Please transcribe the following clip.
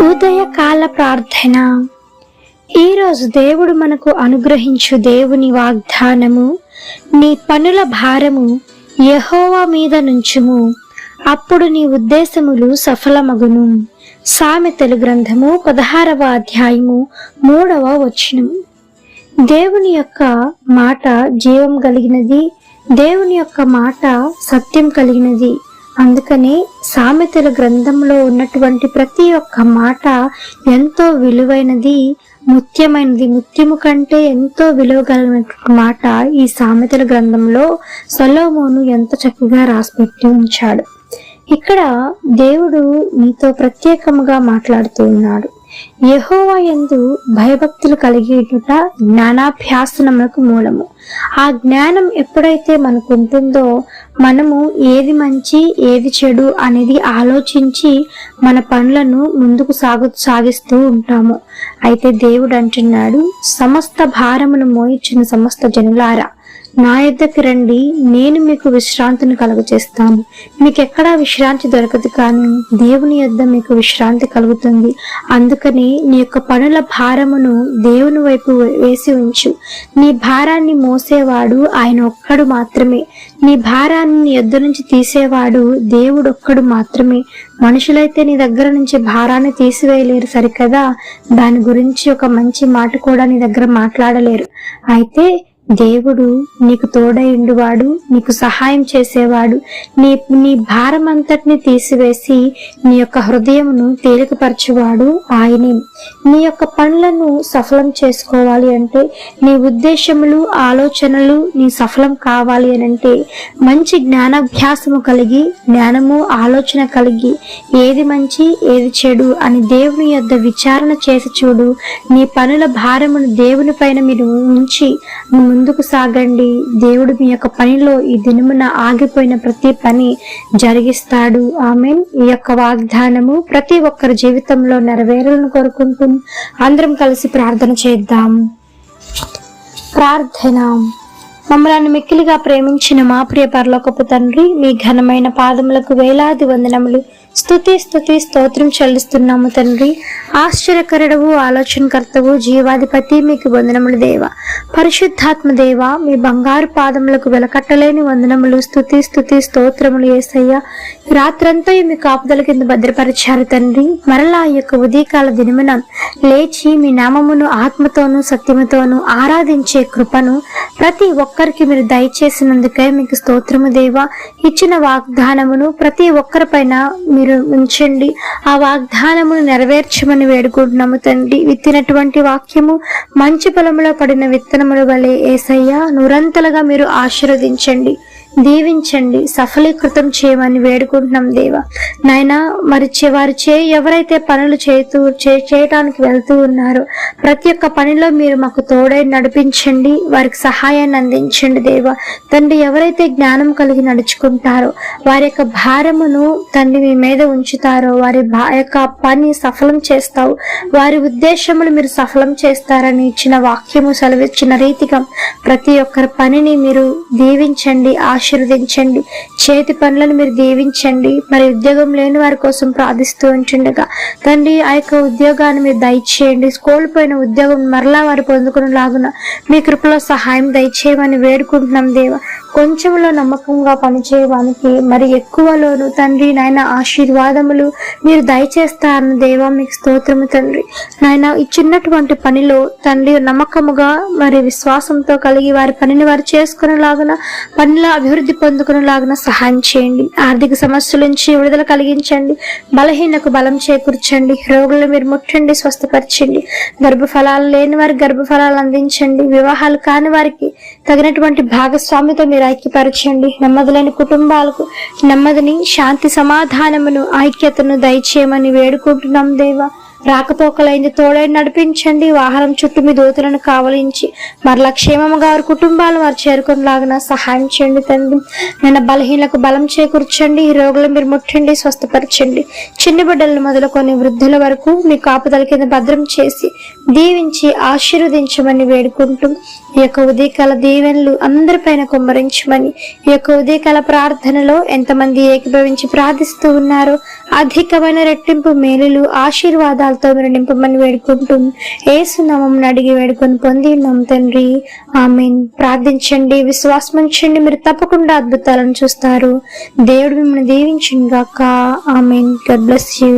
ఉదయకాల ప్రార్థన. ఈరోజు దేవుడు మనకు అనుగ్రహించు దేవుని వాగ్దానము, నీ పనుల భారము యెహోవా మీద నుంచుము, అప్పుడు నీ ఉద్దేశములు సఫలమగును. సామెతలు గ్రంథము 16వ అధ్యాయము 3వ వచనము. దేవుని యొక్క మాట జీవం కలిగినది, దేవుని యొక్క మాట సత్యం కలిగినది. అందుకని సామెతల గ్రంథంలో ఉన్నటువంటి ప్రతి ఒక్క మాట ఎంతో విలువైనది, ముత్యమైనది. ముత్యము కంటే ఎంతో విలువ కలిగినటువంటి మాట ఈ సామెతల గ్రంథంలో సొలొమోను ఎంత చక్కగా రాసిపెట్టి ఉంచాడు. ఇక్కడ దేవుడు నీతో ప్రత్యేకముగా మాట్లాడుతూ ఉన్నాడు. యెహోవా యందు భయభక్తులు కలిగేట జ్ఞానాభ్యాసనములకు మూలము. ఆ జ్ఞానం ఎప్పుడైతే మనకు ఉంటుందో మనము ఏది మంచి ఏది చెడు అనేది ఆలోచించి మన పనులను ముందుకు సాగిస్తూ ఉంటాము. అయితే దేవుడు అంటున్నాడు, సమస్త భారమును మోయించిన సమస్త జనులారా నా యొద్దకు రండి, నేను మీకు విశ్రాంతిని కలుగచేస్తాను. మీకు ఎక్కడా విశ్రాంతి దొరకదు, కానీ దేవుని యొద్ద మీకు విశ్రాంతి కలుగుతుంది. అందుకని నీ యొక్క పనుల భారమును దేవుని వైపు వేసి ఉంచు. నీ భారాన్ని మోసేవాడు ఆయన ఒక్కడు మాత్రమే. నీ భారాన్ని నీ యొద్ద నుంచి తీసేవాడు దేవుడు ఒక్కడు మాత్రమే. మనుషులైతే నీ దగ్గర నుంచి భారాన్ని తీసివేయలేరు సరికదా, దాని గురించి ఒక మంచి మాట కూడా నీ దగ్గర మాట్లాడలేరు. అయితే దేవుడు నీకు తోడైండువాడు, నీకు సహాయం చేసేవాడు. నీ భారం అంతటిని తీసివేసి నీ యొక్క హృదయమును తేలికపరచువాడు ఆయనే. నీ యొక్క పనులను సఫలం చేసుకోవాలి అంటే, నీ ఉద్దేశములు ఆలోచనలు నీ సఫలం కావాలి అని అంటే, మంచి జ్ఞానాభ్యాసము కలిగి, జ్ఞానము ఆలోచన కలిగి, ఏది మంచి ఏది చెడు అని దేవుని యొద్ద విచారణ చేసి చూడు. నీ పనుల భారమును దేవుని పైన మీరు ఉంచి ముందుకు సాగండి. దేవుడు మీ యొక్క పనిలో ఈ దినమున ఆగిపోయిన ప్రతి పని జరిగిస్తాడు. ఆమేన్. ఈ యొక్క వాగ్దానము ప్రతి ఒక్కరి జీవితంలో నెరవేరాలని కోరుకుంటూ అందరం కలిసి ప్రార్థన చేద్దాం. ప్రార్థన. మమ్మల్ని మిక్కిలిగా ప్రేమించిన మా ప్రియ పరలోకపు తండ్రి, మీ ఘనమైన పాదములకు వేలాది వందనములు, స్తుతి స్తోత్రం చెల్లిస్తున్నాము తండ్రి. ఆశ్చర్యకరుడవు, ఆలోచనకర్తవు, జీవాధిపతి, మీకు వందనములు దేవా. పరిశుద్ధాత్మ దేవా, మీ బంగారు పాదములకు వెలకట్టలేని వందనములు, స్తుతి స్తోత్రములు యేసయ్య. రాత్రంతా మీ కాపుదల కింద భద్రపరిచారు తండ్రి. మరలా ఈ యొక్క ఉదయకాల దినమున లేచి మీ నామమును ఆత్మతోనూ సత్యముతోనూ ఆరాధించే కృపను ప్రతి ఒక్కరికి మీరు దయచేసినందుకే మీకు స్తోత్రము దేవా. ఇచ్చిన వాగ్దానమును ప్రతి ఒక్కరి పైన మీరు ఉంచండి. ఆ వాగ్దానమును నెరవేర్చమని వేడుకుంటున్నాము తండ్రి. విత్తినటువంటి వాక్యము మంచి పొలంలో పడిన విత్తనముల వలె యేసయ్య నూరంతలుగా మీరు ఆశీర్వదించండి, దీవించండి, సఫలీకృతం చేయమని వేడుకుంటున్నాం దేవా. నాయనా, మరి వారి ఎవరైతే పనులు చేయటానికి వెళ్తూ ఉన్నారో ప్రతి ఒక్క పనిలో మీరు మాకు తోడై నడిపించండి, వారికి సహాయాన్ని అందించండి దేవా. తండ్రి, ఎవరైతే జ్ఞానం కలిగి నడుచుకుంటారో వారి యొక్క భారమును తండ్రి మీ మీద ఉంచుతారో వారి యొక్క పని సఫలం చేస్తావు, వారి ఉద్దేశములు మీరు సఫలం చేస్తారని ఇచ్చిన వాక్యము సెలవిచ్చిన రీతిగా ప్రతి ఒక్కరి పనిని మీరు దీవించండి, ఆశీర్వదించండి. చేతి పనులను మీరు దీవించండి. మరి ఉద్యోగం లేని వారి కోసం ప్రార్థిస్తూ ఉంటుండగా తండ్రి, ఆ యొక్క ఉద్యోగాన్ని మీరు దయచేయండి. కోల్పోయిన ఉద్యోగం మరలా వారు పొందుకునేలాగున మీ కృపలో సహాయం దయచేయమని వేడుకుంటున్నాం దేవా. కొంచెంలో నమ్మకంగా పనిచేయడానికి మరి ఎక్కువలోను తండ్రి నాయన ఆశీర్వాదములు మీరు దయచేస్తారని దేవా, మీకు స్తోత్రము తండ్రి. నాయన, ఈ చిన్నటువంటి పనిలో తండ్రి నమ్మకముగా మరి విశ్వాసంతో కలిగి వారి పనిని వారు చేసుకునేలాగున, పనిలో అభివృద్ధి పొందుకునేలాగున సహాయం చేయండి. ఆర్థిక సమస్యల నుంచి విడుదల కలిగించండి, బలహీనకు బలం చేకూర్చండి, రోగులను మీరు ముట్టండి, స్వస్థపరచండి. గర్భఫలాలు లేని వారికి గర్భఫలాలు అందించండి. వివాహాలు కాని వారికి తగినటువంటి భాగస్వామితో మీరు ఐక్యపరచండి. నెమ్మది లేని కుటుంబాలకు నెమ్మదిని, శాంతి, సమాధానమును, ఐక్యతను దయచేయమని వేడుకుంటున్నాం దేవా. రాకపోకలైంది తోడై నడిపించండి. వాహనం చుట్టూ మీ దూతలను కావలించి మరలా క్షేమముగా వారి కుటుంబాలు వారు చేరుకునేలాగా సహాయం చేయండి తండ్రి. నేను బలహీనలకు బలం చేకూర్చండి. ఈ రోగులు మీరు ముట్టండి, స్వస్థపరచండి. చిన్న బిడ్డలను మొదలుకొని వృద్ధుల వరకు మీ కాపుదల కింద భద్రం చేసి దీవించి ఆశీర్వదించమని వేడుకుంటూ ఈ యొక్క ఉదయకాల దీవెనలు అందరిపైన కుమ్మరించమని, ఈ యొక్క ఉదయకాల ప్రార్థనలో ఎంతమంది ఏకీభవించి ప్రార్థిస్తూ ఉన్నారో అధికమైన రెట్టింపు మేలులు ఆశీర్వాదాలతో మీరు నింపమని వేడుకుంటూ యేసు నామమున అడిగి వేడుకొని పొంది ఉన్నాం తండ్రి, ఆమేన్. ప్రార్థించండి, విశ్వాసం ఉంచండి, మీరు తప్పకుండా అద్భుతాలను చూస్తారు. దేవుడు మిమ్మల్ని దీవించును గాక. ఆమేన్. God bless you.